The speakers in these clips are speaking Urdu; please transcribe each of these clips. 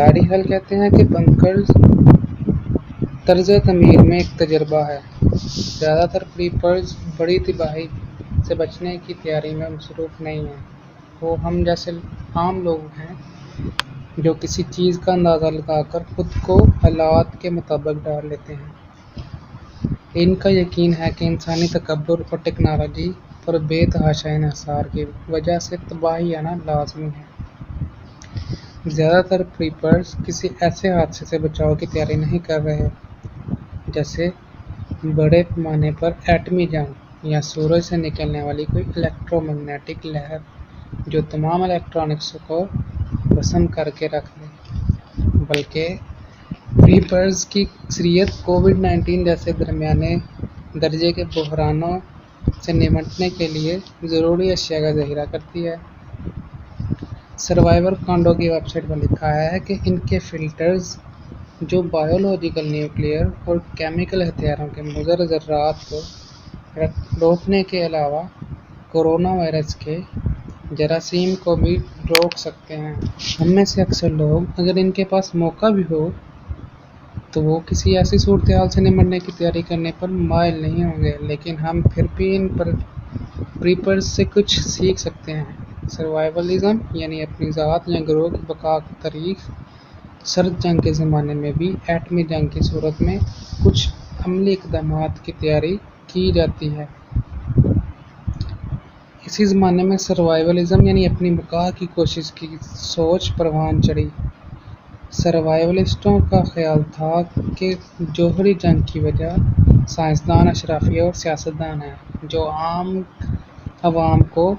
لاری ہال کہتے ہیں کہ بنکرز طرز تعمیر میں ایک تجربہ ہے۔ زیادہ تر پریپرز بڑی تباہی سے بچنے کی تیاری میں مصروف نہیں ہیں، وہ ہم جیسے عام لوگ ہیں جو کسی چیز کا اندازہ لگا کر خود کو حالات کے مطابق ڈال لیتے ہیں۔ ان کا یقین ہے کہ انسانی تکبر اور ٹیکنالوجی پر بے تحاشا انحصار کی وجہ سے تباہی آنا لازمی ہے۔ زیادہ تر پریپرز کسی ایسے حادثے سے بچاؤ کی تیاری نہیں کر رہے جیسے بڑے پیمانے پر ایٹمی جنگ یا سورج سے نکلنے والی کوئی الیکٹرو میگنیٹک لہر جو تمام الیکٹرانکس کو بھسم کر کے رکھ دے، بلکہ پریپرز کی اکثریت کووڈ-19 جیسے درمیانے درجے کے بحرانوں سے نمٹنے کے لیے ضروری اشیاء کا ذخیرہ کرتی ہے۔ سروائیور کانڈو کی ویب سائٹ پر لکھا ہے کہ ان کے فلٹرز جو بائیولوجیکل، نیوکلیئر اور کیمیکل ہتھیاروں کے مضر ذرات کو روکنے کے علاوہ کورونا وائرس کے جراثیم کو بھی روک سکتے ہیں۔ ہم میں سے اکثر لوگ اگر ان کے پاس موقع بھی ہو تو وہ کسی ایسی صورتحال سے نمٹنے کی تیاری کرنے پر مائل نہیں ہوں گے، لیکن ہم پھر بھی ان پریپرز سے کچھ سیکھ سکتے ہیں۔ سروائیولزم یعنی اپنی ذات یا گروہ کی بقا کی تاریخ۔ سرد جنگ کے زمانے میں بھی ایٹمی جنگ کی صورت میں کچھ عملی اقدامات کی تیاری کی جاتی ہے۔ اسی زمانے میں سروائیولزم یعنی اپنی بقا کی کوشش کی سوچ پروان چڑھی۔ سروائیولسٹوں کا خیال تھا کہ جوہری جنگ کی وجہ سائنسدان، اشرافیہ اور سیاستدان ہیں جو عام عوام کو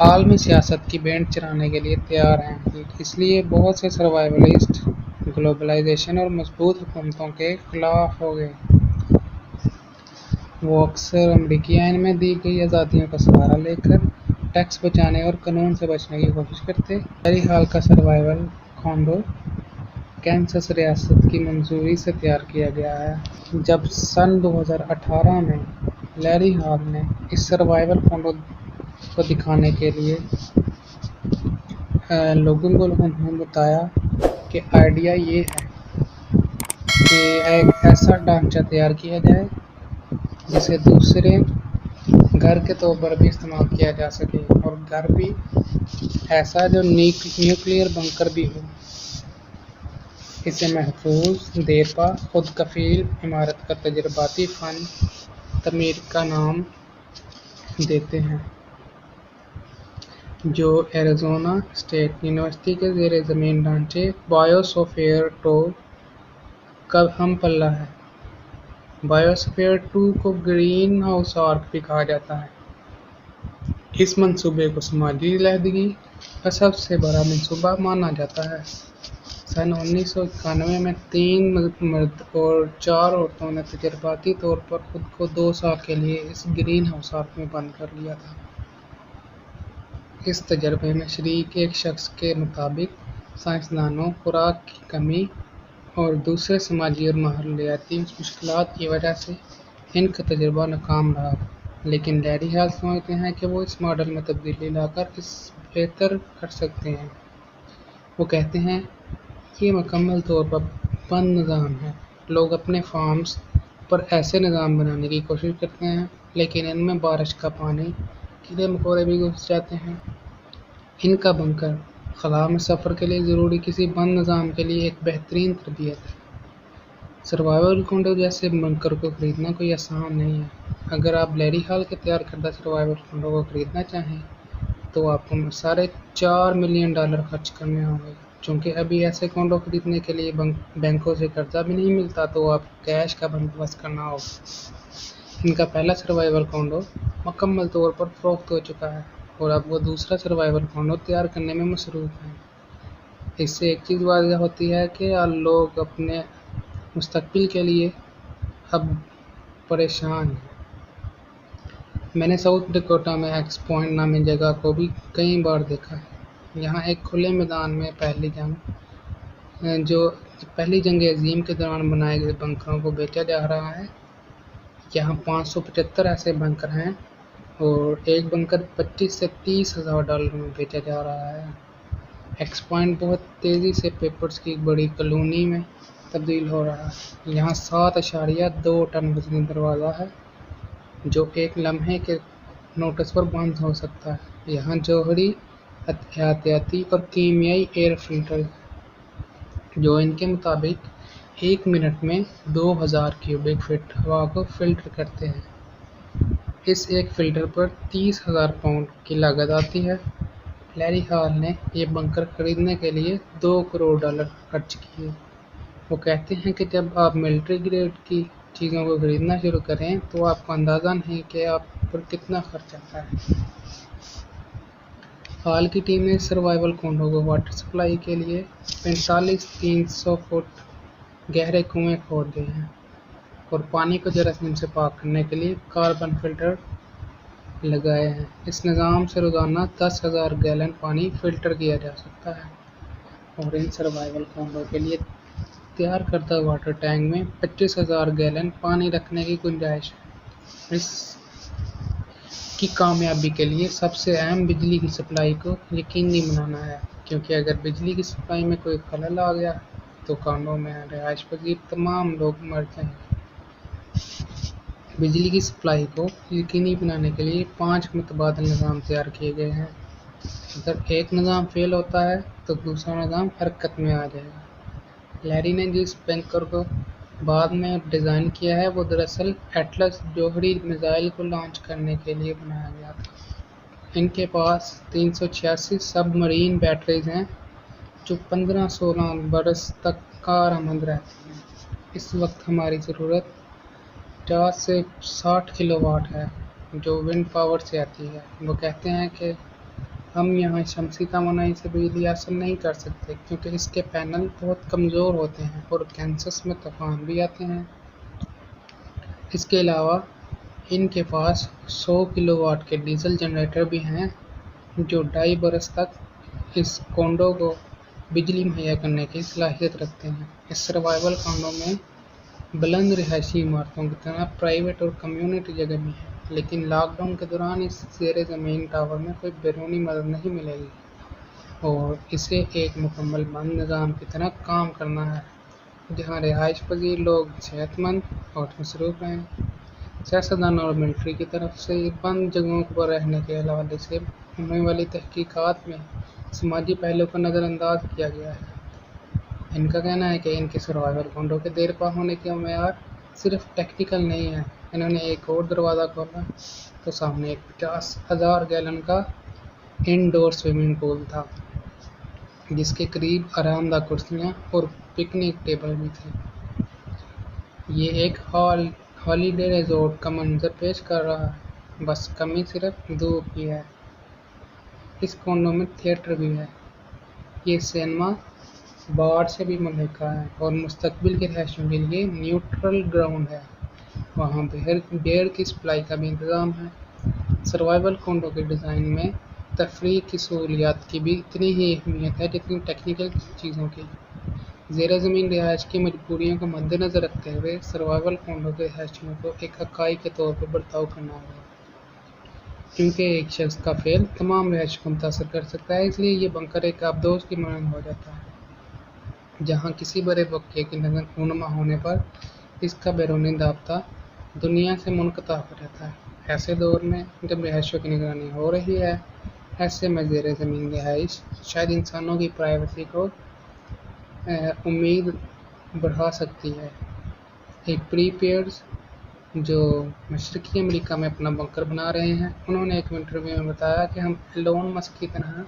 عالمی سیاست کی بینڈ چلانے کے لیے تیار ہیں۔ اس لیے بہت سے سروائیولسٹ گلوبلائزیشن اور مضبوط حکومتوں کے خلاف ہو گئے۔ وہ اکثر امریکی آئین میں دی گئی آزادیوں کا سہارا لے کر ٹیکس بچانے اور قانون سے بچنے کی کوشش کرتے۔ لاری ہال کا سروائیول کانڈو کینسس ریاست کی منظوری سے تیار کیا گیا ہے۔ جب سن 2018 میں لاری ہال نے اس سروائیول کانڈو کو دکھانے کے لیے لوگوں کو بتایا کہ آئیڈیا یہ ہے کہ ایک ایسا ڈھانچہ تیار کیا جائے جسے دوسرے گھر کے طور پر بھی استعمال کیا جا سکے، اور گھر بھی ایسا جو نیوکلیئر بنکر بھی ہو۔ اسے محفوظ، دیرپا، خود کفیل عمارت کا تجرباتی فن تعمیر کا نام دیتے ہیں، جو ایریزونا اسٹیٹ یونیورسٹی کے زیر زمین ڈھانچے بائیوسفیئر 2 کا ہم پلہ ہے۔ بائیوسفیئر 2 کو گرین ہاؤس آرک بھی کہا جاتا ہے۔ اس منصوبے کو سماجی علیحدگی کا سب سے بڑا منصوبہ مانا جاتا ہے۔ سن 1991 میں 3 مرد اور 4 عورتوں نے تجرباتی طور پر خود کو 2 سال کے لیے اس گرین ہاؤس آرک میں بند کر لیا تھا۔ اس تجربے میں شریک ایک شخص کے مطابق سائنسدانوں، خوراک کی کمی اور دوسرے سماجی اور ماحولیاتی مشکلات کی وجہ سے ان کا تجربہ ناکام رہا، لیکن لاری ہال سمجھتے ہیں کہ وہ اس ماڈل میں تبدیلی لا کر اسے بہتر کر سکتے ہیں۔ وہ کہتے ہیں، یہ مکمل طور پر بند نظام ہے۔ لوگ اپنے فارمز پر ایسے نظام بنانے کی کوشش کرتے ہیں، لیکن ان میں بارش کا پانی، کیڑے مکوڑے بھی گھس جاتے ہیں۔ ان کا بنکر خلا میں سفر کے لیے ضروری کسی بند نظام کے لیے ایک بہترین تربیت ہے۔ سروائیول کانڈو جیسے بنکر کو خریدنا کوئی آسان نہیں ہے۔ اگر آپ لاری ہال کے تیار کردہ سروائیول کانڈو کو خریدنا چاہیں تو آپ کو $4 ملین خرچ کرنے ہوں گے۔ چونکہ ابھی ایسے کانڈو خریدنے کے لیے بینکوں سے قرضہ بھی نہیں ملتا، تو آپ کو کیش کا بندوبست کرنا ہوگا۔ ان کا پہلا سروائیول کانڈو مکمل طور پر فروخت ہو چکا ہے اور اب وہ دوسرا سروائیول کانڈو تیار کرنے میں مصروف ہیں۔ اس سے ایک چیز واضح ہوتی ہے کہ لوگ اپنے مستقبل کے لیے اب پریشان ہیں۔ میں نے ساؤتھ ڈکوٹا میں ایکس پوائنٹ نامی جگہ کو بھی کئی بار دیکھا ہے۔ یہاں ایک کھلے میدان میں پہلی جنگ عظیم کے دوران بنائے گئے بنکروں کو بیچا جا رہا ہے۔ یہاں 575 ایسے بنکر ہیں اور ایک بنکر $25,000 سے $30,000 میں بیچا جا رہا ہے۔ ایکس پوائنٹ بہت تیزی سے پیپرز کی ایک بڑی کالونی میں تبدیل ہو رہا ہے۔ یہاں 7.2 ٹن وزنی دروازہ ہے جو ایک لمحے کے نوٹس پر بند ہو سکتا ہے۔ یہاں جوہری احتیاطی اور کیمیائی ایئر فلٹر جو ان کے مطابق 1 منٹ میں 2000 کیوبک فٹ ہوا کو فلٹر کرتے ہیں۔ اس ایک فلٹر پر 30,000 پاؤنڈ کی لاگت آتی ہے۔ لیری ہال نے یہ بنکر خریدنے کے لیے $2 کروڑ خرچ کیے۔ وہ کہتے ہیں کہ جب آپ ملٹری گریڈ کی چیزوں کو خریدنا شروع کریں تو آپ کو اندازہ نہیں کہ آپ پر کتنا خرچ آتا ہے۔ ہال کی ٹیم نے سروائیول کونڈو کو واٹر سپلائی کے لیے 45,300 فٹ گہرے کنویں کھود دیے ہیں اور پانی کو جراثیم سے پاک کرنے کے لیے کاربن فلٹر لگائے ہیں۔ اس نظام سے روزانہ 10,000 گیلن پانی فلٹر کیا جا سکتا ہے اور ان سروائیول کونڈو کے لیے تیار کردہ واٹر ٹینک میں 25,000 گیلن پانی رکھنے کی گنجائش ہے۔ اس کی کامیابی کے لیے سب سے اہم بجلی کی سپلائی کو یقینی بنانا ہے، کیونکہ اگر بجلی کی سپلائی میں کوئی خلل آ گیا تو کونڈو میں رہائش پذیر تمام لوگ مر جائیں گے۔ بجلی کی سپلائی کو یقینی بنانے کے لیے 5 متبادل نظام تیار کیے گئے ہیں۔ اگر ایک نظام فیل ہوتا ہے تو دوسرا نظام حرکت میں آ جائے گا۔ لیری نے جس بنکر کو بعد میں ڈیزائن کیا ہے وہ دراصل ایٹلس جوہری میزائل کو لانچ کرنے کے لیے بنایا گیا تھا۔ ان کے پاس 386 سب مرین بیٹریز ہیں جو 15-16 برس تک کارآمد رہتی ہیں۔ اس وقت ہماری ضرورت 50 سے 60 کلو واٹ ہے جو ونڈ پاور سے آتی ہے۔ وہ کہتے ہیں کہ ہم یہاں شمسی توانائی سے بجلی حاصل نہیں کر سکتے کیونکہ اس کے پینل بہت کمزور ہوتے ہیں اور کینسس میں طوفان بھی آتے ہیں۔ اس کے علاوہ ان کے پاس 100 کلو واٹ کے ڈیزل جنریٹر بھی ہیں جو 2.5 برس تک اس کونڈو کو بجلی مہیا کرنے کی صلاحیت رکھتے ہیں۔ اس سروائیول کونڈو میں بلند رہائشی عمارتوں کی طرح پرائیویٹ اور کمیونٹی جگہ بھی ہے، لیکن لاک ڈاؤن کے دوران اس زیر زمین ٹاور میں کوئی بیرونی مدد نہیں ملے گی اور اسے ایک مکمل بند نظام کی طرح کام کرنا ہے جہاں رہائش پذیر لوگ صحت مند اور مصروف رہیں۔ سیاستدانوں اور ملٹری کی طرف سے بند جگہوں پر رہنے کے حوالے سے ہونے والی تحقیقات میں سماجی پہلو کو نظر انداز کیا گیا ہے۔ ان کا کہنا ہے کہ ان کے سروائیول کونڈو کے دیرپا ہونے کا معیار صرف ٹیکنیکل نہیں ہے۔ انہوں نے ایک اور دروازہ کھولا تو سامنے ایک 50,000 گیلن کا انڈور سوئمنگ پول تھا جس کے قریب آرام دہ کرسیاں اور پکنک ٹیبل بھی تھے۔ یہ ایک ہالیڈے ریزورٹ کا منظر پیش کر رہا ہے، بس کمی صرف دھوپ کی ہے۔ اس کونڈو میں تھیٹر بھی ہے۔ یہ سینما بار سے بھی ملحقہ ہے اور مستقبل کے رہائشیوں کے لیے نیوٹرل گراؤنڈ ہے۔ وہاں بیئر کی سپلائی کا بھی انتظام ہے۔ سروائیول کونڈو کے ڈیزائن میں تفریح کی سہولیات کی بھی اتنی ہی اہمیت ہے جتنی ٹیکنیکل چیزوں کی۔ زیر زمین رہائش کی مجبوریوں کو مد نظر رکھتے ہوئے سروائیول کونڈو کے رہائشیوں کو ایک اکائی کے طور پر برتاؤ کرنا ہوگا، کیونکہ ایک شخص کا فعل تمام رہائش کو متاثر کر سکتا ہے۔ اس لیے یہ بنکر ایک آبدوز کی مانند ہو جاتا ہے جہاں کسی بڑے واقعے کی رونما ہونے پر اس کا بیرونی رابطہ دنیا سے منقطع ہو جاتا ہے۔ ایسے دور میں جب رہائشیوں کی نگرانی ہو رہی ہے، ایسے میں زیر زمین رہائش شاید انسانوں کی پرائیویسی کو امید بڑھا سکتی ہے۔ ایک پری پیئرز جو مشرقی امریکہ میں اپنا بنکر بنا رہے ہیں، انہوں نے ایک انٹرویو میں بتایا کہ ہم ایلون مسک کی طرح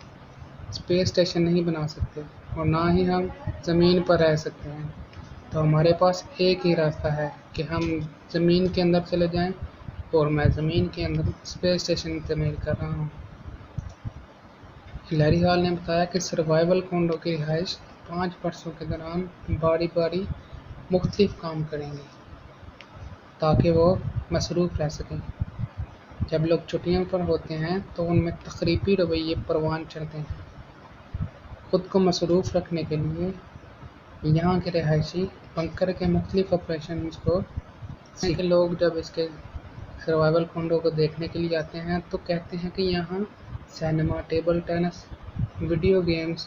اسپیس اسٹیشن نہیں بنا سکتے اور نہ ہی ہم زمین پر رہ سکتے ہیں، تو ہمارے پاس ایک ہی راستہ ہے کہ ہم زمین کے اندر چلے جائیں اور میں زمین کے اندر اسپیس اسٹیشن تعمیر کر رہا ہوں۔ لیری ہال نے بتایا کہ سروائیول کونڈو کی رہائش 5 برسوں کے دوران باری باری مختلف کام کریں گی تاکہ وہ مصروف رہ سکیں۔ جب لوگ چھٹیوں پر ہوتے ہیں تو ان میں تخریبی رویے پروان چڑھتے ہیں۔ خود کو مصروف رکھنے کے لیے یہاں کے رہائشی بنکر کے مختلف آپریشنز کو سیکھتے ہیں۔ لوگ جب اس کے سروائیول کونڈو کو دیکھنے کے لیے آتے ہیں تو کہتے ہیں کہ یہاں cinema, table tennis, video games